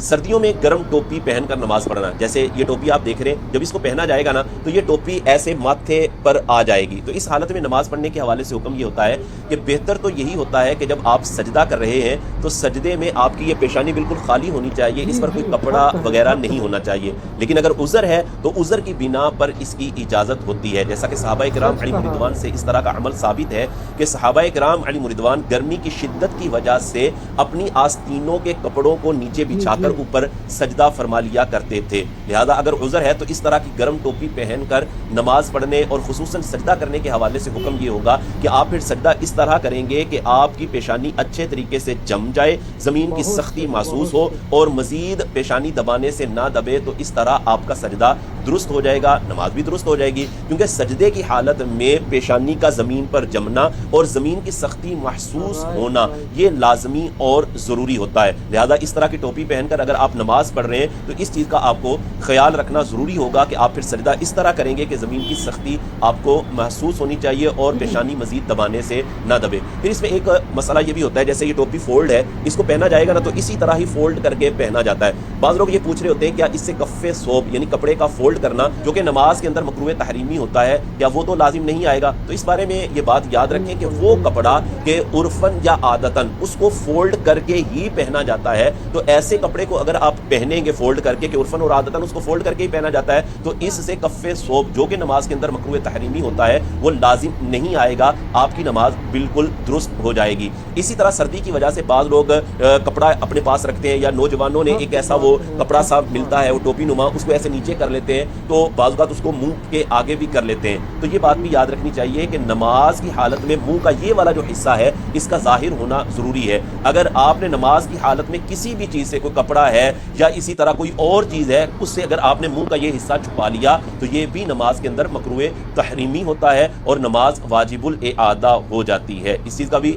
سردیوں میں گرم ٹوپی پہن کر نماز پڑھنا، جیسے یہ ٹوپی آپ دیکھ رہے ہیں، جب اس کو پہنا جائے گا نا تو یہ ٹوپی ایسے ماتھے پر آ جائے گی، تو اس حالت میں نماز پڑھنے کے حوالے سے حکم یہ ہوتا ہے کہ بہتر تو یہی ہوتا ہے کہ جب آپ سجدہ کر رہے ہیں تو سجدے میں آپ کی یہ پیشانی بالکل خالی ہونی چاہیے، اس پر کوئی کپڑا وغیرہ نہیں ہونا چاہیے۔ لیکن اگر عذر ہے تو عذر کی بنا پر اس کی اجازت ہوتی ہے، جیسا کہ صحابہ کرام علیہ رضوان سے اس طرح کا عمل ثابت ہے کہ صحابہ کرام علیہ رضوان گرمی کی شدت کی وجہ سے اپنی آستینوں کے کپڑوں کو نیچے بچھا کر اوپر سجدہ فرما لیا کرتے تھے۔ لہذا اگر عذر ہے تو اس طرح کی گرم ٹوپی پہن کر نماز پڑھنے اور خصوصاً سجدہ کرنے کے حوالے سے حکم یہ ہوگا کہ آپ پھر سجدہ اس طرح کریں گے کہ آپ کی پیشانی اچھے طریقے سے جم جائے، زمین کی سختی محسوس ہو اور مزید پیشانی دبانے سے نہ دبے، تو اس طرح آپ کا سجدہ درست ہو جائے گا، نماز بھی درست ہو جائے گی، کیونکہ سجدے کی حالت میں پیشانی کا زمین پر جمنا اور زمین کی سختی محسوس ہونا یہ لازمی اور ضروری ہوتا ہے۔ لہذا اس طرح کی ٹوپی پہن کر اگر آپ نماز پڑھ رہے ہیں تو اس چیز کا آپ کو خیال رکھنا ضروری ہوگا کہ آپ پھر سجدہ اس طرح کریں گے کہ زمین کی سختی آپ کو محسوس ہونی چاہیے اور پیشانی مزید دبانے سے نہ دبے۔ پھر اس میں ایک مسئلہ یہ بھی ہوتا ہے، جیسے یہ ٹوپی فولڈ ہے، اس کو پہنا جائے گا نا تو اسی طرح ہی فولڈ کر کے پہنا جاتا ہے۔ بعض لوگ یہ پوچھ رہے ہوتے ہیں کیا اس سے کف ثوب یعنی کپڑے کا فولڈ کرنا جو کہ نماز کے اندر مکروہ تحریمی ہوتا ہے، کیا وہ تو لازم نہیں آئے گا؟ تو اس بارے میں یہ بات یاد رکھیں کہ وہ کپڑا کہ عرفاً یا عادتاً اس کو فولڈ کر کے ہی پہنا جاتا ہے، تو ایسے کپڑے کو اگر آپ پہنیں گے فولڈ کر کے کہ عرفاً اور عادتاً اس کو فولڈ کر کے ہی پہنا جاتا ہے، تو اس سے کف ثوب جو کہ نماز کے اندر مکروہ تحریمی ہوتا ہے وہ لازم نہیں آئے گا، آپ کی نماز بالکل درست ہو جائے گی۔ اسی طرح سردی کی وجہ سے بعض لوگ کپڑا اپنے پاس رکھتے ہیں، یا نوجوانوں نے ایک ایسا وہ کپڑا سا ملتا ہے وہ ٹوپی نما، اس کو ایسے نیچے کر لیتے ہیں، تو بعض اوقات اس کو منہ کے آگے بھی کر لیتے ہیں۔ تو یہ بات بھی یاد رکھنی چاہیے کہ نماز کی حالت میں منہ کا یہ والا جو حصہ ہے اس کا ظاہر ہونا ضروری ہے۔ اگر آپ نے نماز کی حالت میں کسی بھی چیز سے، کوئی کپڑا ہے یا اسی طرح کوئی اور چیز ہے، اس سے اگر آپ نے منہ کا یہ حصہ چھپا لیا تو یہ بھی نماز کے اندر مکروہ تحریمی ہوتا ہے اور نماز واجب الاعادہ ہو جاتی ہے۔ اس چیز کا بھی